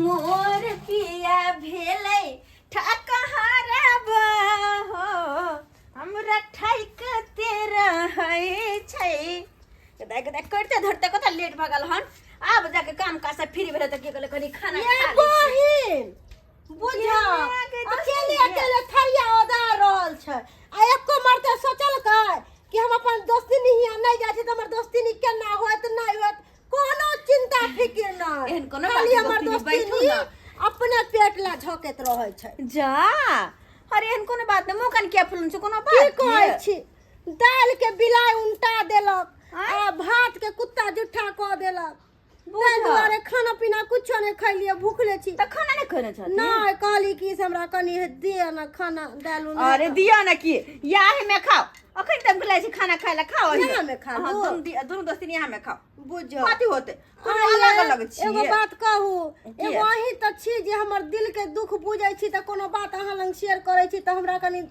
मोर पिया भेलै ठकहारा हो हमरा ठैक तेरा है छै गदा गदा करते धरते कत लेट भगल हन आब जाके काम काज से फ्री भेले त के कहले कनी खाना खा ले बहिन बुझा अकेले अकेले थरिया ओदा रहल छै आ एको मरते सोचल कि हम अपन दोस्ती नहीं नहीं जाय छै त हमर दोस्ती नहीं केना होत नहीं होत कोनो चिंता फिक्र नहीं एहन कोनो खाली बात हमर दोस्ती दोस्ती बैठू ना अपने पेट ला झोकत रहै छै जा अरे एहन कोनो बात नहीं मुकन के फुलन छ कोनो की बात कहै छी दाल के बिलाय उल्टा देलक आ भात के कुत्ता जुठा क देलक ताहि दुआरे खाना पीना कुछो नहीं खैलिए भूखले छी त खाना नहीं खैने छ नहीं कहली कि से हमरा कनी दे ना खाना दाल उल अरे दिया ना की याहे में खाओ अखन तक बुलाय छी खाना खाय ला खाओ यहाँ में खा लो। दोनों दोस्ती यहाँ में खाओ बुझो कथी होते कोनो अलग अलग छी एगो बात कहू एगो अही त छी जे हमर दिल के दुख बुझै छी त कोनो बात अहाँ लंग शेयर करै छी त हमरा कनी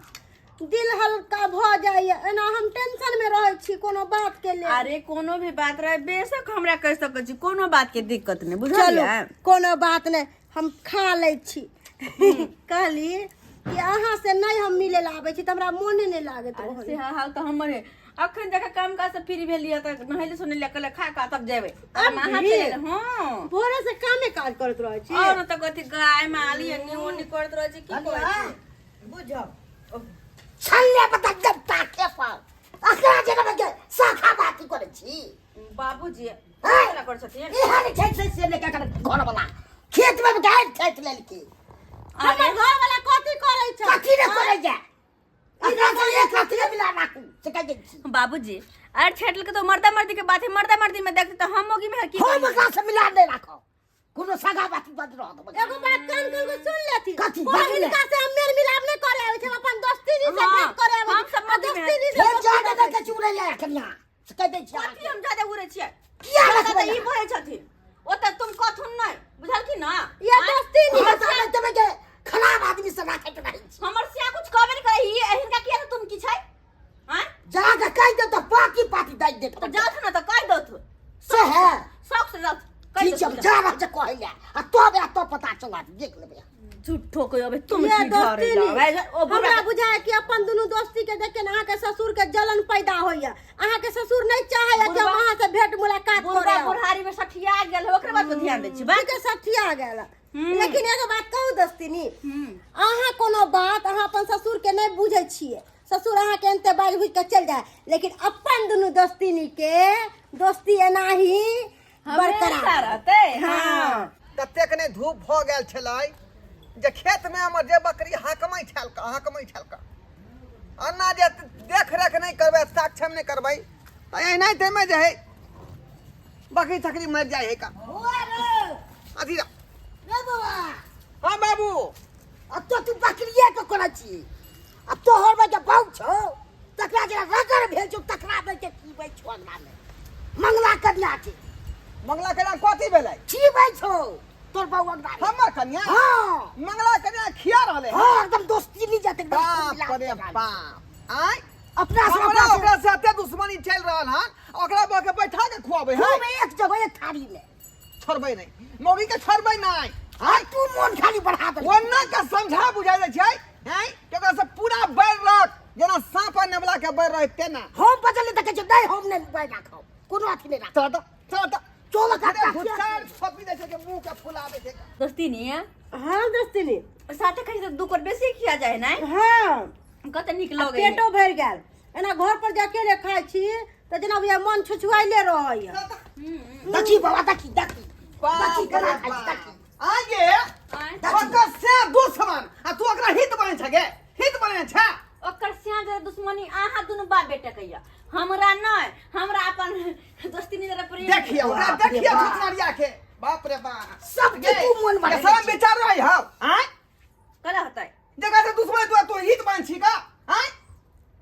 दिल हल्का भ जाइए एना हम टेंशन में रहै छी कोनो बात के लिए अरे कोनो भी बात रहे बेशक हमरा कह सकै छी कोनो बात के दिक्कत नहीं बुझलिए कोनो बात नहीं हम खा लै छी कहली कि अहाँ से नहीं हम मिले ला आबै छी त हमरा मोने नहीं लागत रहल से हाल तो हमर है अखन जका काम का से फ्री भेलिए त नहले सुने ले कल खा का तब जेबै अब अहाँ भी? चले हां भोरे से कामे काज करत रहै छी और त कथी गाय माली अन्नी ओन्नी करत रहे छी की कहै छी बुझो छल्ले पता जब ताके पर अकरा जगह में शाखा बाती करे छी बाबूजी हैं? केला कर छथिन इहां खेत से लेके कर घर वाला खेत में गाय खेत लेल की हमर घर वाला कथी करै छै कथी ने करे जा इधर से एक हाथ में मिला नाकू से कह दे छी बाबूजी अरे छेटल के तो मर्दा मर्दी के बात है मर्दा मर्दी में देखते तो हम होगी में की हम का से मिला दे राखो कोनो सगा बाती बंद रह दो एगो बात कान खोल के सुन लेती कथी बात बहिन ले? का से हम मेल मिलाप नहीं करे आवे छै अपन दोस्ती नहीं से हाँ, भेंट करे आवे हम सब मर्दी में दोस्ती नहीं फिर से जा दे के चुरे ले कन्या से कह दे छी कथी हम ज्यादा उड़े छियै किया ज्यादा रखबै त ई बोले छथिन ओत तुम कथुन नहीं बुझल की ना ये दोस्ती नहीं हम सामने तमे के खराब आदमी से राखे के नहीं छी हमर से कुछ कहबे नहीं करे ई हिनका किया तुम की छै हैं जा के कह दे तो बाकी पार्टी दे दे तो जात ना तो कह दो तू से है शौक से जात ठीक जब जा रहा से कहले आ तो बे तो पता चला देख लेबे झूठो को अबे तुम ये की दोस्ती धरे नहीं जाओ ओ हमरा बुझाय कि अपन दुनु दोस्ती के देख के अहाँ के ससुर के जलन पैदा होइया अहाँ के ससुर नहीं चाहे कि हम अहाँ से भेंट मुलाकात बुढ़ा करे बुढ़ारी में सठिया गेल ओकरे बात पे ध्यान दै छी बात के सठिया गेल लेकिन एगो बात कहू दोस्तीनी अहाँ कोनो बात अहाँ अपन ससुर के नहीं बुझै छियै ससुर अहाँ के अंते बाज बुझ के चल जाए लेकिन अपन दुनु दोस्तीनी के दोस्ती एनाही बरकरार रहते हां कतेक ने धूप भ गेल छलै जे खेत में हमर जे बकरी हाकमै छलका अन्ना जे देख रेख नहीं करबै साक्षम नहीं करबै त एनाइ ते में जे है बकरी छकरी मर जाय है का अथी रे बाबा हां बाबू अब तो तू बकरिया के कोना छी अब तो हर बजे बहु छो तकरा जरा रगर भेल छो तकरा दे के पीबै छो अंगना में मंगला कन्या छी मंगला कन्या कथी भेलै छीबै छो तोर बहु अंगना में हमर कन्या हां मंगला कन्या खिया रहले हां एकदम दोस्ती नहीं जाते बाप रे बाप आय अपना से हमरा अपना ओकरा से अते दुश्मनी चल रहल हन ओकरा बके बैठा के खुआबै है खूब एक जगह एक थारी में छोड़बै नहीं मौगी के छोड़बै नहीं हां तू मन खाली बढ़ा दे वन्ना के समझा बुझा दे छै हैं केकरा से पूरा बैर रख जेना सांप आ नेबला के बैर रहे तेना हम बजले देखे छ नहीं हम नहीं बैठ राखो कोनो अथी नहीं राख चल चोला अरे काटा भुसकार छपी दे छै के मुंह के फुला दे छै दोस्ती नहीं है हाँ दोस्तीनी साथे खाई तो दू कर बेसी खिया जाए ना हाँ कत निक लगे पेटो भर गेल एना घर पर जाके रे खाय छी त जेना ये मन छुछुआइले रहैया देखी बाबा देखी बाप करा रे खाली बाप। देखी आगे ओकर से दुश्मन आ तू ओकरा हित बने छ गे हित बने छ ओकर सिया जे दुश्मनी आहा दुनु बाप बेटा कहिया हमरा नहीं हमरा अपन दोस्ती नहीं जरा प्रेम देखिए ओकरा देखिए छुछमारिया के बाप रे बाप सब के तू मन बढ़ा सब विचार रही हो हैं कला होता है जगह से दुश्मन तू हित बन छी का हैं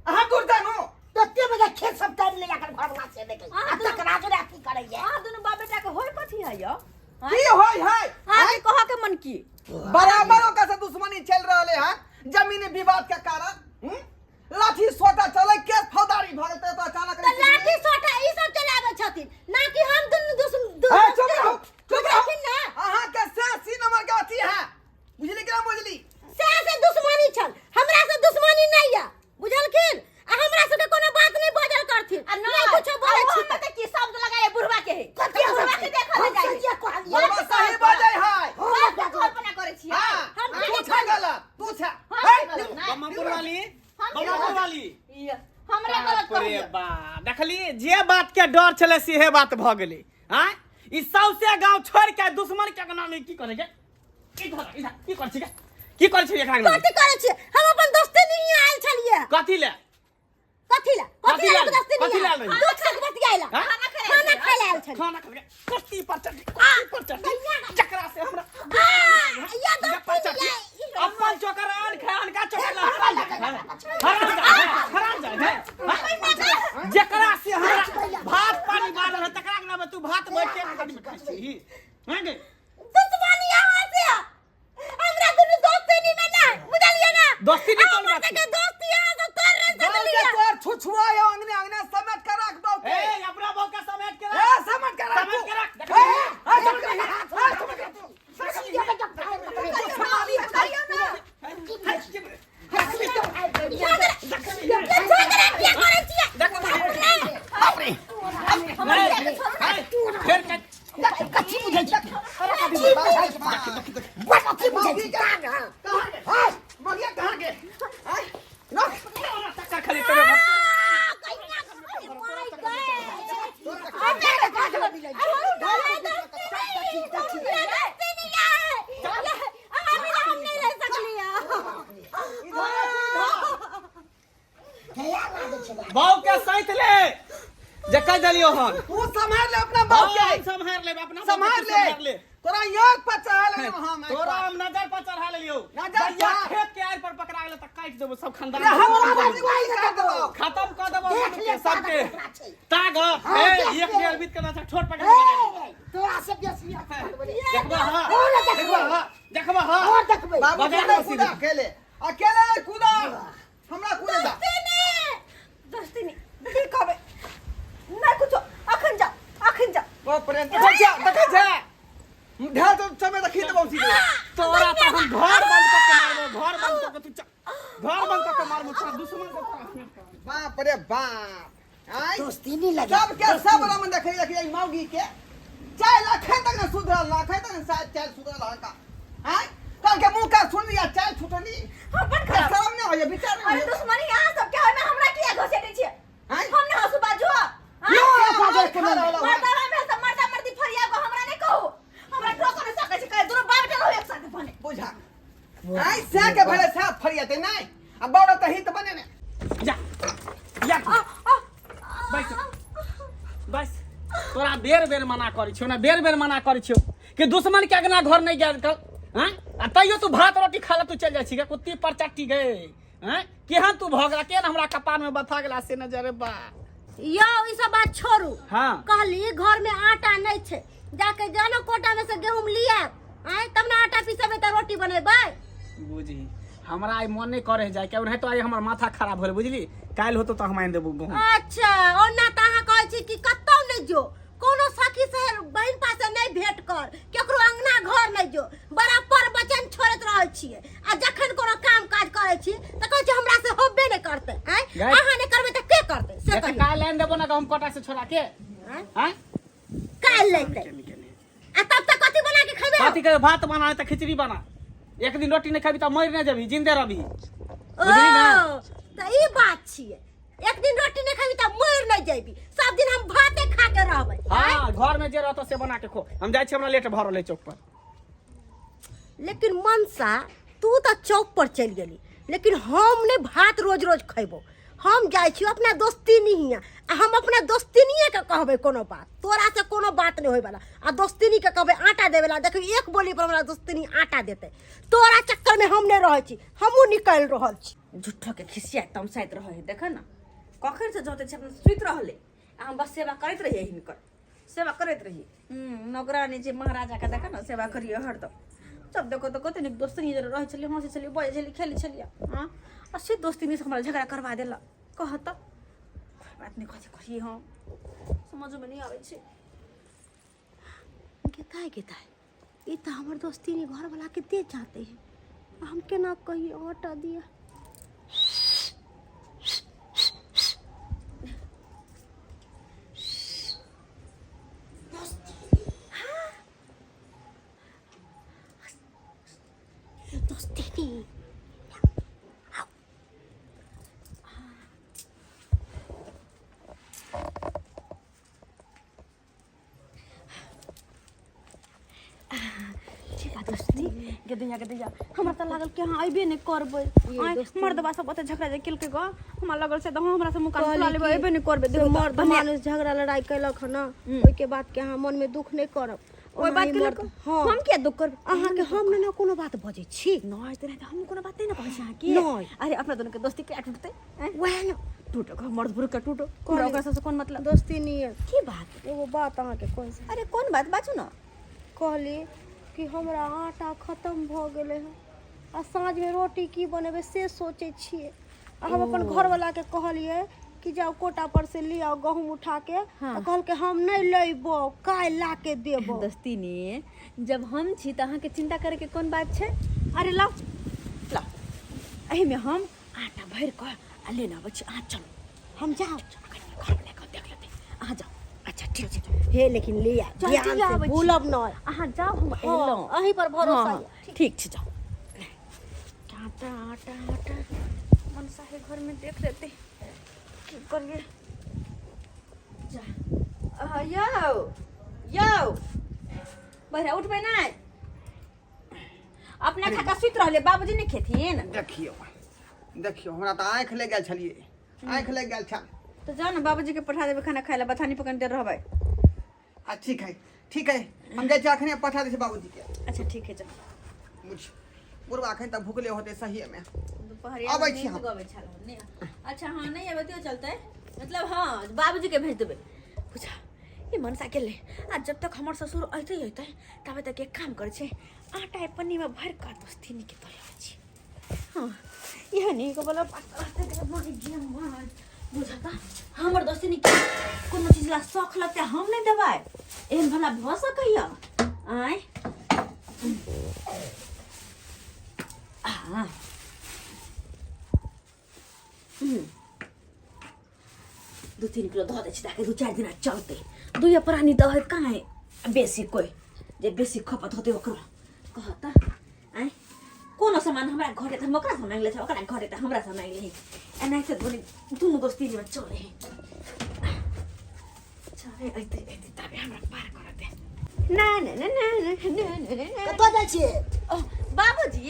अहाँ दूर जानो तत्ते बजे खेत सब टाइम ले जाकर घर वाला से देखे अब तक राजू रे की करे ये आहा दुनु बाप बेटा के होय कथी है यो की होय है हां कह के मन की बराबर ओका से दुश्मनी चल रहले हैं जमीन विवाद के कारण लाठी सोटा चले केस फौदारी भगते तो अचानक त लाठी सोटा ई सब चलावे छथिन ना कि हम दुनु चुप रहो ना अहाँ के से सी नंबर के डर चले सीहे बात भ गेले हां ई सौसे गांव छोड़ के दुश्मन के नाम की करेगे की कर छी की कर छी एकरा नाम कथी करे छी हम अपन दोस्ती नहीं आयल छलिए कथी ले दोस्ती नहीं दूध से बतियाइला खाना खाइला आयल छलिए खाना खा के कुर्सी पर चढ़ चकरा से हमरा या दोस्ती अपन चोकरान खान का चोकरा हराम जा जकरा से हमरा भात पानी बांधल है तकरा के नाम तू भात बैठ के खानी में खाई छी हैं गे दुश्मनी यहाँ से हमरा दुनु दोस्ती नहीं में ना बुझलिए ना दोस्ती नहीं कोन बात के दोस्ती यहाँ से कर रहे सकलिए तोर छुछुआ है अंगने समेट के रख बौ के ए अपना बौ के समेट के ए समेट के रख समेट के रख बौ के सहित ले जे कह दलियो हन तू संभाल ले अपना बाप के संभाल ले अपना संभाल ले तोरा योग पर चढ़ा ले हम तोरा हम नजर पर चढ़ा लेलियो नजर या खेत के आर पर पकड़ा गेल त काट देबो सब खानदान हमरा निवाई कर देबो खत्म कर देबो सबके ताग ए एक डेढ़ बीत के ना छोट पकड़ के तोरा से बेसी देखबा हां देखबा हां और देखबै बाबू कूदा अकेले कूदा हमरा कूदे जा दोस्ती नहीं ठीक हवे ना कुछ अखन जा ओ प्रेम देखै छै ढेर तो समय रखी देबो सीधे तोरा त हम घर बंद करके मारबो घर बंद करके तू घर बंद करके मारबो तोरा दुश्मन के बाप रे बाप आई दोस्ती नहीं लगे सब के सब रम देखै लखी मौगी के चाय लखै तक न सुधरल लखै तक न शायद चाय सुधरल का आई कल के मुंह का सुन लिया चाय छुटनी अपन खराब शर्म नहीं होय विचार नहीं अरे दुश्मनी यहाँ सब क्या है मैं हमरा किया घोषित छी हैं हमने हसु बाजू मर्दावा में सब मर्दा मर्दी फरिया को हमरा नहीं कहू हमरा ठोकर न सकै छै कह दोनों बाप चलो एक साथ बने बुझा आई से के भले साथ फरियाते नहीं अब बौड़ा त हित बने ने जा बस तोरा बेर मना करै छियो ना बेर मना करै छियो कि दुश्मन के अगना घर नहीं गेल कर हैं आ तइयो तू भात रोटी खा ले तू चल जाइ छी के कुत्ती पर चट्टी गए हैं केहन तू भगला केन हमरा कपार में बथा गेला से नजर बा यो ई सब बात छोड़ू हां कहली घर में आटा नहीं छे जाके जानो कोटा में से गेहूं लिया आय तब ना आटा पीसेबे त रोटी बनेबै बुझी हमरा आई मन नहीं करे जाय के तो आई हमर माथा खराब होले बुझली काल होतो त हम आइन देबो गहूं अच्छा ओना त अहाँ कहै छी कि कतौ नहीं जो कोनो सखी से बहन पासे नहीं भेंट कर केकरो अंगना घर नहीं जो बराबर वचन छोड़त रहै छियै आ जखन कोनो काम काज करै छी त कहै छी हमरा से होबे नहीं करते हैं अहाँ नहीं करबै त के करते से ये काल आइन देबो ना गहूं कोटा से छोड़ा के हैं काल लेते आ तब तक कथी बना के खैबे कथी के भात बना त खिचड़ी बना एक दिन रोटी नहीं खाबी त मर नहीं जाबी जिंदे रहबी बुझली ना त ई बात छियै एक दिन रोटी नहीं खाबी त मर नहीं जाबी सब दिन हम भाते खा के रहबै हां घर में जे रहतो से बना के खो हम जाय छी हमरा लेट भरल है चौक पर लेकिन मनसा तू त चौक पर चल गेली लेकिन हम ने भात रोज रोज खैबो हम जाय छी अपना दोस्ती नहीं है हम अपना दोस्तीनिए के कहबै कोनो बात तोरा से कोनो बात नहीं होय वाला आ दोस्तीनी के कहबै आटा देवेला देखो एक बोली पर हमरा दोस्तीनी आटा देते तोरा चक्कर में हम नहीं रहै छी हमहू निकल रहल छी झूठो के खिसिया तमसाइत रहे है देख ना कखन से जोते छै अपन सुइत रहले हम बस सेवा करैत रहिए हिनकर सेवा करैत रहिए नौकरानी जे महाराजा के देख ना सेवा करिए हरदम जब देखो तो कते निक दोस्ती जे रहे छलिए हंसी छलिए बजे छलिए खेली छलिए हां असि दोस्ती से हमरा झगड़ा करवा देला कहत बात नहीं कथि करिए हम समझ में नहीं आवे छै गेताय ई त हमर दोस्तीनी घर वाला के दे जाते हैं हम केना कहिए आटा दिया दोस्ती दोस्ती के दैया हमरा त लागल कि हां अइबे नै करबै मर्दबा सब ओते झगड़ा जे केलकै ग हमरा लागल से हमरा से मुका फुला लेबै अइबे नै करबै देखो मर्द मानुस झगड़ा लड़ाई कैलक न ओइ के बाद के अहाँ मन में दुख नहीं करब ओइ बात के हम के दुख करब अहाँ के हम ना कोनो बात बजै छी नय त हम कोनो बात नै न कहै छी अहाँ के नय। अरे अपना दोनों के दोस्ती के टूटते वह न टूटो मर्द बुर का टूटो हमरा ओकरा से कौन मतलब दोस्ती नहीं है की बात एगो बात अहाँ के कह से अरे कौन बात बाजू ना कहली कि हमरा आटा खत्म भ गेले है आ साँझ में रोटी की बनेबे से सोचे छिए आ हम अपन घर वाला के कहलिए कि जाओ कोटा पर से ले आओ गहूम उठा के हाँ। कहल के हम नहीं लेबो काल ला के देबो दोस्ती ने जब हम छी त अहाँ के चिंता करे के कौन बात छै अरे लाओ लाओ एही में हम आटा भर के आ लेना बच्चे आ चलो हम जाओ घर में लेकर देख लेते आ जाओ अच्छा ठीक छै हे लेकिन ले आ चल, ध्यान चल, से आबै छी। भूलब नहीं अहाँ जाओ हम एलौं अहीं पर भरोसा हाँ, है ठीक छै जाओ आटा आटा आटा मनसा के घर में देख लेते की करिए जा यो बहरा उठबे नहीं अपना खाता सुत रहले बाबूजी नहीं खेथिन देखियो हमरा त आँख ले गेल छलिए आँख ले गेल छल तो जाओ ना बाबूजी के पठा देबे खाना खाए ला बथानी पकड़ दे रहबै आ ठीक है हम जाय छी अखने पठा दे बाबूजी के अच्छा ठीक है जाओ बुझ पूर्व अखन तक भूखले होते सही में दोपहरिया आबै में छी नहीं हम। गबै छल नहीं अच्छा हां नहीं आबे तो चलते मतलब हां बाबूजी के भेज देबे बुझा ये मनसा गेले आ जब तक हमर ससुर अइते तबे तक एक काम करे छे आटा पन्नी में भर का दोस्ती नहीं के तोले छी हां यह नहीं को बोला पास्ता के मारी गेम मार बुझाता हमर दोस्ती नहीं के कोनो चीज ला शौक लगते हम नहीं देबाय एहन भला भ सकैया आय हाँ दू 3 किलो धो दे छी ताकि 2-4 दिन चलते दुइया प्राणी दह कहाँ है बेसी कोई जे बेसी खपत होते ओकरा कहता आय कोनो सामान हमरा घरे त ओकरा से मांग ले छ ओकरा घरे त हमरा से मांग ले एना से दुनु दोस्ती में चले है चले ऐते तबे हमरा पार कर दे ना ना ना ना ना ना कतऽ जाइ छियै बाबूजी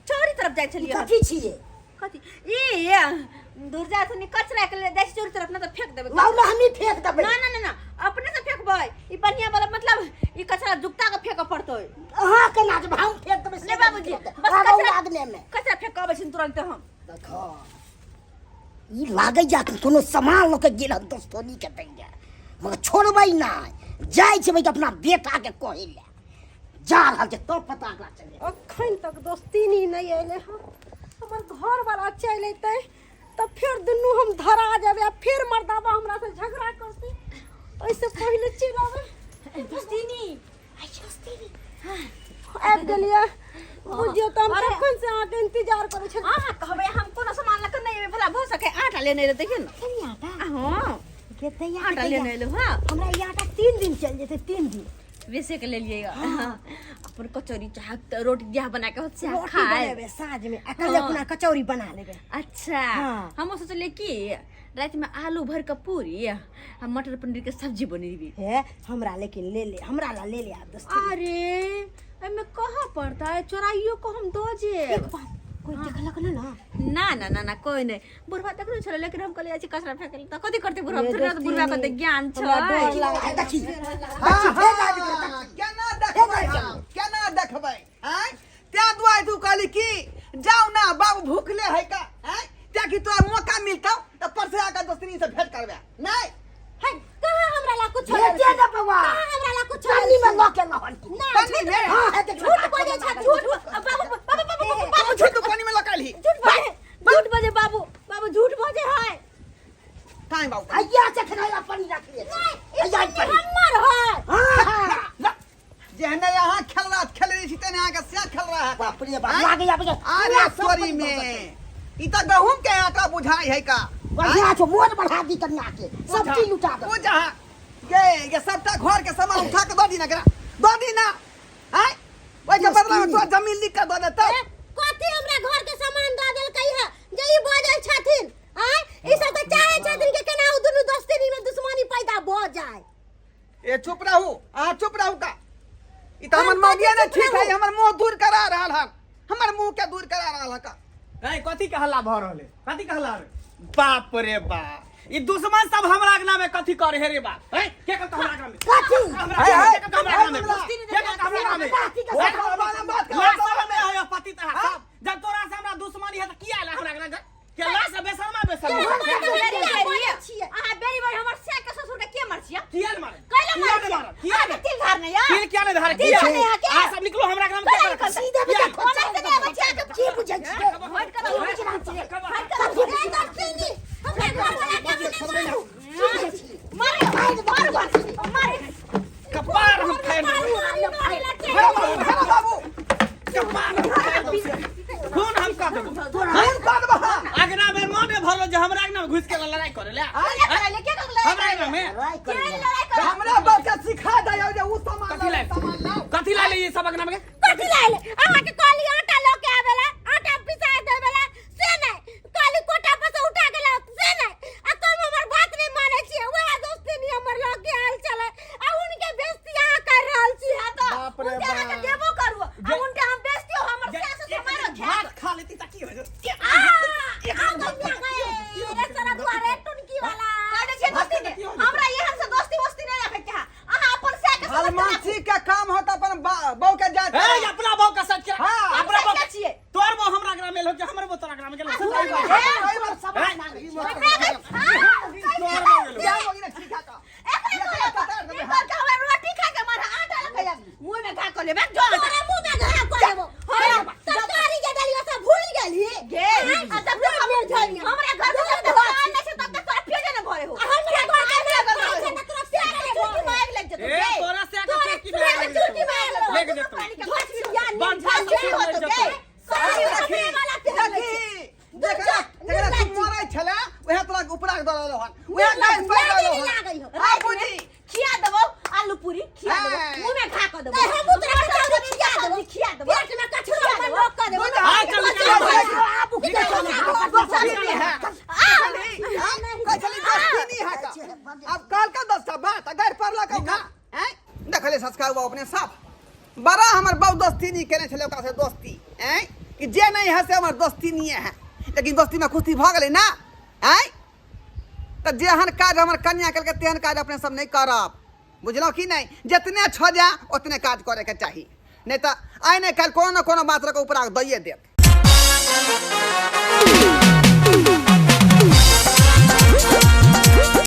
चौरी तरफ जाइ छलिए कथी छियै कथी ई दूर जा थनी कचरा के ले जाइ चौरी तरफ ना तो फेंक देबे लाउ हमी फेंक देबै ना ना ना ना अपने से फेंकबै ई बढ़िया वाला मतलब ई कचरा जुगता के फेंक पड़तो अहाँ केना जब हम फेंक देबै ले बाबूजी बस आगो कचरा लागने में कचरा फेंकबै छिन तुरंत हम देखो ई लागै जा कि कोनो सामान ल के गेल दोस्तोनी के दैया मगर छोड़बै नहीं जाइ छै अपना बेटा के कहै ले जा रहल छै तो पता ना चले अखन तक दोस्ती नहीं अइले हैं हमर घर वाला चल अइते तो फिर दुनू हम धरा जाबे फिर मर्दाबा हमरा से झगड़ा करते ऐसे पहले चिल्लावे दोस्तीनी आई दोस्तीनी आबि गेलिए बुझियो त हम कखन से अहाँ के इंतजार करै छी अहाँ कहबै हम कोनो सामान लक नहीं भला भ सके आटा लेने रे देखिन कनी आटा हां के दैया आटा लेने लो हां हमरा ये आटा 3 दिन चल जेते 3 दिन वैसे के ले लिएगा अपन कचौरी चाह रोटी क्या बना के होत से रोटी खाए बनाबे साँझ में अकल अपना कचौरी बना लेबे अच्छा हाँ। हम सोचले कि रात में आलू भर के पूरी आ मटर पनीर के सब्जी बनेबी हे हमरा लेकिन ले हमरा ला ले आ दोस्ती अरे एमे कहाँ पड़ता है चोराइयो को हम दो जे एक बात कोई देखलक ना ना ना ना ना कोई नहीं बुढ़वा तक नहीं छले लेकिन हम कहले अछि कचरा फेंकल त कथि करते बुढ़वा ये फिर तो दोस्ती बुढ़वा नहीं। के ज्ञान छ हमरा डर लागै देखी केना देखबै हैं त्या दुआरे तू कहली कि जाओ ना बाबू भूखले है का हैं त्या कि तोरा मौका मिलतौ त परसे आके दोस्तनी से भेंट करबे नहीं है कहां हमरा ला कुछ भेजे दे बउआ कहां हमरा ला कुछ पानी में ल के लहन की पानी में हां है देख झूठ बोले छ झूठ बाबू झूठ पानी में लकाली झूठ बजे बाबू झूठ बजे है काहे बाबू अइया से खनाया पानी रख ले अइया पानी हमर है हां जेहने यहाँ खेल रहा खेल रही थी तेने यहाँ का क्या खेल रहा है बाप रे बाप लागे या बजे अरे सॉरी में ई त गहूम के आटा बुझाई है का बढ़िया छो मोर बढ़ा दी कन्या के सब चीज लुटा दे वो जहाँ ये सबटा घर के सामान उठा के दो दी ना करा दो दी ना हैं ओए के बदला में तो जमीन लिख के दो दे तब कथि हमरा घर के सामान द देल कहि है जे ई बाजल छथिन आ ई सब त चाहे छथिन के केना दुनु दोस्ती में दुश्मनी पैदा भ जाए ए चुप रहू आ चुप रहू का तो हमर मौगिया ने ठीक है हमर मुंह दूर करा रहल हन हमर मुंह के दूर करा रहल का ए कथी के हल्ला भ रहले कथी के हल्ला रे बाप रे बाप ई दुश्मन सब हमरा अगना में कथी करे हे रे बाप हैं के कहत हमरा अगना में कथी पति ता सब जब तोरा से हमरा दुश्मनी है त किया ला हमरा अगना के ला से बेशर्मा अहाँ बेरी बेरी हमर से के ससुर के के मार छिया किया मारे कैला मार छिया किया तिल धार नहीं यार किल क्या ने धार तिल धार नहीं आ सब निकलो हमरा अगना में के सीधे बेटा ओना से नहीं बच्चा के की बुझै छी हट कर मारे कपार हम खाए बाबू कपार खून हम का देबो हम का देबो अगना में मोने भरलो जे हमरा अगना में घुस के लड़ाई करे ले हमरा अगना में हमरा बात के सिखा दे जे उ सामान कथी ला ले ये सब अगना में कथी लाइले अहाँ के कहली आटा लो के आवेला आटा पिसा देवेला से नहीं कहली कोटा पर से उठा के ला से नहीं आ तुम हमर बात नहीं माने छी ओहे दोस्ती नहीं हमर लोग के हाल चले आ उनके बेइज्जती यहाँ कर रहल छी तो बाप रे उनके बाप। के देबो करू आ उनके हम बेइज्जती हो हमर से से मारो भात खा लेती त की हो हमरा यहाँ से दोस्ती वस्ती नहीं रखे के अहाँ अपन से के हलमासी का काम होता अपन बहू के जात ए अपना बाप का सच हाँ, अपना बाप के छिए तोर वो हमरा अगना में लो के हमर वो तोरा अगना में गेलो रोटी खा के मारा आटा लगा मुंह में घा कर ले बैठ जो मुंह में घा कर देबो तरकारी के दलिया से भूल गेली गे अच्छा फिर हम हमरा घर में जब तक आने से तब तक तोरा पेजे न भरे हो हमरा घर के ना तोरा प्यार के चुटकी मार लग जतो ए तोरा से आके चुटकी में लेके जतो बंद हो तो गे खिया देबो आलू पूरी खिया देबो मुंह में खा कर देबो हम तोरा चावल खिया देबो खिया देबो पेट में कछुआ में लोग कर देबो आ चल अब कल का दस्ता बात अगर परला का देखले ससका वो अपने साफ बड़ा हमर बहु दोस्ती नहीं केने छले ओकरा से दोस्ती हैं कि जे नहीं है से हमर दोस्ती नहीं है लेकिन दोस्ती में खुशी भ गेलै ना हैं त जेहन काज हमर कन्या करके तेहन काज अपने सब नहीं करब बुझलो कि नहीं जितने छ जा उतने काज करे के चाहिए नहीं तो आइ नहीं कल कोनो न कोनो बात रे ऊपर दैये देत